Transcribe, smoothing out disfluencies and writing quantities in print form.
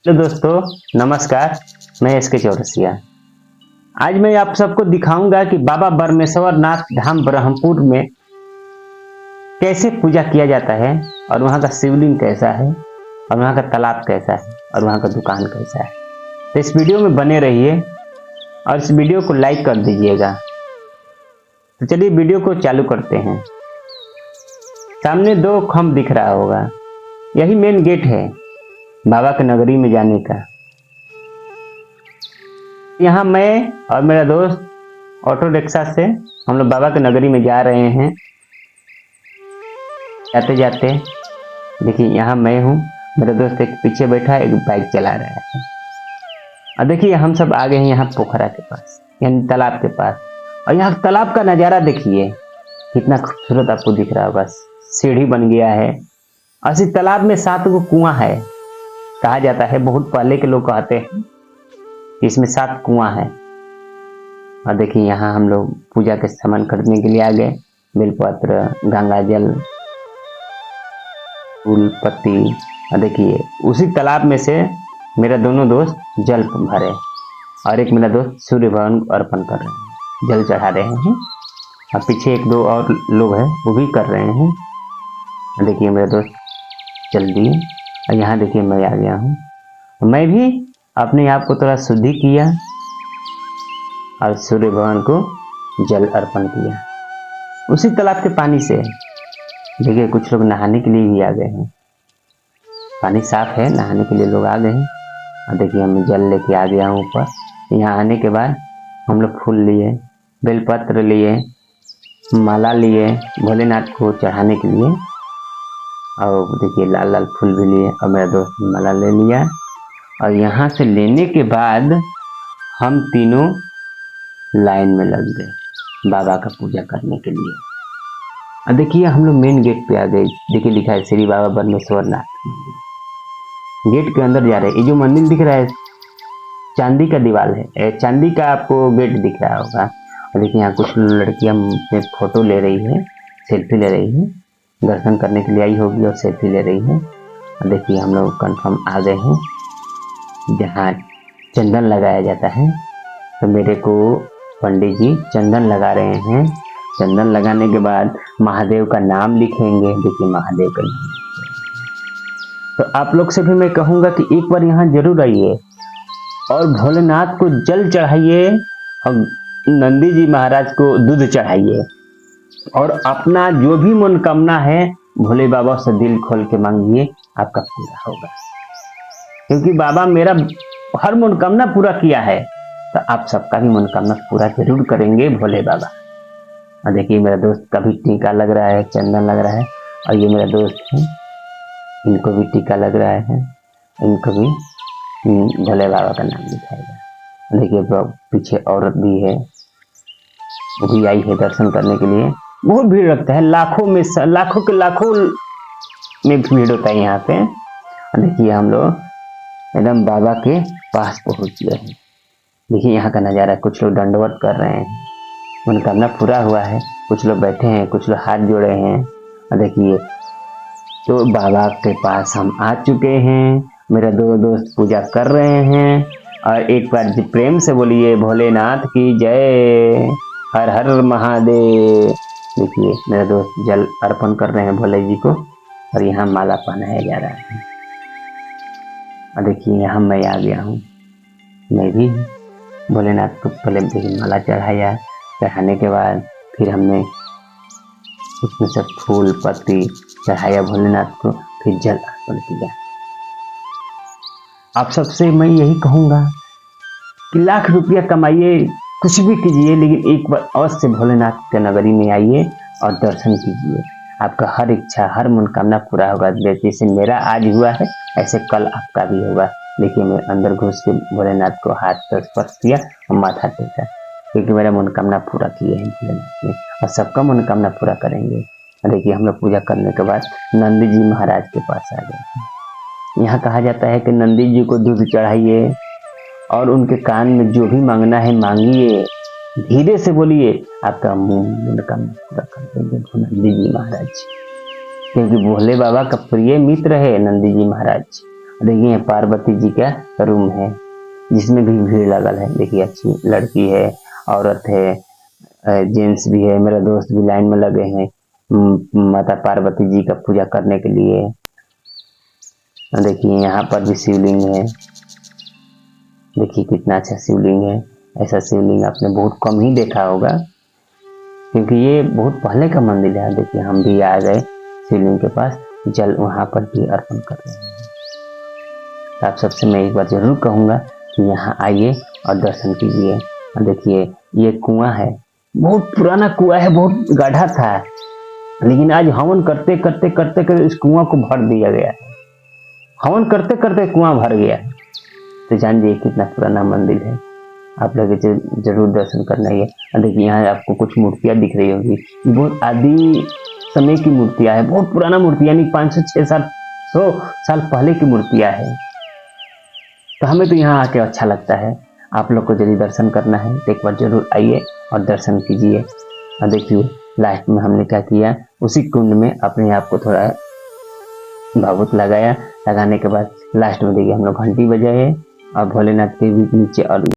Hello दोस्तों, नमस्कार। मैं एसके चौरसिया। आज मैं आप सबको दिखाऊंगा कि बाबा बरमेश्वर नाथ धाम ब्रह्मपुर में कैसे पूजा किया जाता है और वहाँ का शिवलिंग कैसा है और वहाँ का तालाब कैसा है और वहाँ का दुकान कैसा है। तो इस वीडियो में बने रहिए और इस वीडियो को लाइक कर दीजिएगा। तो चलिए वीडियो को चालू करते हैं। सामने दो खम्भ दिख रहा होगा, यही मेन गेट है बाबा के नगरी में जाने का। यहाँ मैं और मेरा दोस्त ऑटो रिक्शा से हम लोग बाबा के नगरी में जा रहे हैं। जाते जाते देखिए यहाँ मैं हूँ, मेरा दोस्त एक पीछे बैठा है, एक बाइक चला रहा है। और देखिए हम सब आ गए हैं यहाँ पोखरा के पास, यानी तालाब के पास। और यहाँ तालाब का नज़ारा देखिए कितना खूबसूरत आपको दिख रहा होगा। सीढ़ी बन गया है और इस तालाब में 7 गो कुआं है। कहा जाता है, बहुत पहले के लोग कहते हैं इसमें 7 कुआं है। और देखिए यहाँ हम लोग पूजा के सामान खरीदने के लिए आ गए। बेलपत्र, गंगा जल, फूल पत्ती। और देखिए उसी तालाब में से मेरा दोनों दोस्त जल भरे और एक मेरा दोस्त सूर्य भगवान को अर्पण कर रहे हैं, जल चढ़ा रहे हैं। और पीछे 1-2 और लोग हैं, वो भी कर रहे हैं। देखिए मेरा दोस्त जल दिए और यहाँ देखिए मैं आ गया हूँ। मैं भी अपने आप को थोड़ा शुद्धि किया और सूर्य भगवान को जल अर्पण किया उसी तालाब के पानी से। देखिए कुछ लोग नहाने के लिए भी आ गए हैं, पानी साफ है, नहाने के लिए लोग आ गए हैं। और देखिए मैं जल लेके आ गया हूँ ऊपर। यहाँ आने के बाद हम लोग फूल लिए, बेलपत्र लिए, माला लिए भोलेनाथ को चढ़ाने के लिए। और देखिए लाल लाल फूल भी लिए और मेरा दोस्त माला ले लिया। और यहाँ से लेने के बाद हम तीनों लाइन में लग गए बाबा का पूजा करने के लिए। और देखिए हम लोग मेन गेट पे आ गए। देखिए लिखा है श्री बाबा बरमेश्वर नाथ मंदिर। गेट के अंदर जा रहे हैं। ये जो मंदिर दिख रहा है चांदी का दीवार है, चांदी का आपको गेट दिख रहा होगा। और देखिए यहाँ कुछ लड़कियां फोटो ले रही है, सेल्फी ले रही है, दर्शन करने के लिए आई होगी और सेल्फी ले रही है। और देखिए हम लोग कंफर्म आ गए हैं जहाँ चंदन लगाया जाता है। तो मेरे को पंडित जी चंदन लगा रहे हैं। चंदन लगाने के बाद महादेव का नाम लिखेंगे। देखिए महादेव का नाम। तो आप लोग से भी मैं कहूँगा कि एक बार यहाँ जरूर आइए और भोलेनाथ को जल चढ़ाइए और नंदी जी महाराज को दूध चढ़ाइए और अपना जो भी मनोकामना है भोले बाबा से दिल खोल के मांगिए, आपका पूरा होगा। क्योंकि बाबा मेरा हर मनोकामना पूरा किया है, तो आप सबका भी मनोकामना पूरा जरूर करेंगे भोले बाबा। और देखिए मेरा दोस्त का भी टीका लग रहा है, चंदन लग रहा है। और ये मेरा दोस्त है, इनको भी टीका लग रहा है, इनको भी भोले बाबा का नाम लिखाएगा। देखिए पीछे औरत भी है, वो भी आई है दर्शन करने के लिए। बहुत भीड़ लगता है, लाखों के लाखों में भीड़ होता है यहाँ पे। देखिए हम लोग एकदम बाबा के पास पहुंच गए हैं। देखिए यहाँ का नज़ारा, कुछ लोग दंडवत कर रहे हैं, मनोकामना पूरा हुआ है। कुछ लोग बैठे हैं, कुछ लोग हाथ जोड़े हैं। और देखिए तो बाबा के पास हम आ चुके हैं। मेरे 2 दोस्त पूजा कर रहे हैं। और एक बार जी प्रेम से बोलिए भोलेनाथ की जय, हर हर महादेव। देखिए मेरे दोस्त जल अर्पण कर रहे हैं भोले जी को और यहाँ माला पहनाया जा रहा है। और देखिए यहाँ मैं आ गया हूँ। मैं भी भोलेनाथ को पहले देखिए माला चढ़ाया, चढ़ाने के बाद फिर हमने उसमें से फूल पत्ती चढ़ाया भोलेनाथ को, फिर जल अर्पण किया। आप सबसे मैं यही कहूँगा कि लाख रुपया कमाइए, कुछ भी कीजिए, लेकिन एक बार अवश्य भोलेनाथ के नगरी में आइए और दर्शन कीजिए। आपका हर इच्छा, हर मनोकामना पूरा होगा। जैसे मेरा आज हुआ है, ऐसे कल आपका भी होगा। देखिए मैं अंदर घुस के भोलेनाथ को हाथ पर स्पर्श किया और माथा टेका, क्योंकि मेरा मनोकामना पूरा किए हैं भोलेनाथ ने और सबका मनोकामना पूरा करेंगे। देखिए हम लोग पूजा करने के बाद नंदी जी महाराज के पास आ गए। यहाँ कहा जाता है कि नंदी जी को दूध चढ़ाइए और उनके कान में जो भी मांगना है मांगिए, धीरे से बोलिए, आपका मनोकामना पूरा कर देंगे नंदी जी महाराज। क्योंकि भोले बाबा का प्रिय मित्र है नंदी जी महाराज। देखिए पार्वती जी का रूम है जिसमें भी भीड़ लगल है। देखिए अच्छी लड़की है, औरत है, जेंट्स भी है। मेरा दोस्त भी लाइन में लगे हैं माता पार्वती जी का पूजा करने के लिए। देखिए यहाँ पर भी शिवलिंग है। देखिए कितना अच्छा शिवलिंग है। ऐसा शिवलिंग आपने बहुत कम ही देखा होगा क्योंकि ये बहुत पहले का मंदिर है। देखिए हम भी आ गए शिवलिंग के पास, जल वहां पर भी अर्पण कर रहे हैं। तो आप सबसे मैं एक बार जरूर कहूंगा कि यहाँ आइए और दर्शन कीजिए। और देखिए ये कुआं है, बहुत पुराना कुआं है, बहुत गड्ढा था, लेकिन आज हवन करते करते करते करते इस कुआं को भर दिया गया है। हवन करते करते कुआं भर गया है। तो जानिए कितना पुराना मंदिर है। आप लोग जरूर दर्शन करना है। देखिए यहाँ आपको कुछ मूर्तियां दिख रही होगी, बहुत आदि समय की मूर्तियां है, बहुत पुराना मूर्ति, यानी 500 600 100 साल पहले की मूर्तियां है। तो हमें तो यहाँ आके अच्छा लगता है। आप लोग को यदि दर्शन करना है तो एक बार जरूर आइए और दर्शन कीजिए। और देखिए लास्ट में हमने क्या किया, उसी कुंड में अपने आप को थोड़ा भावुक लगाया। लगाने के बाद लास्ट में देखिए हम लोग घंटी बजाए और भोलेनाथ के भी नीचे और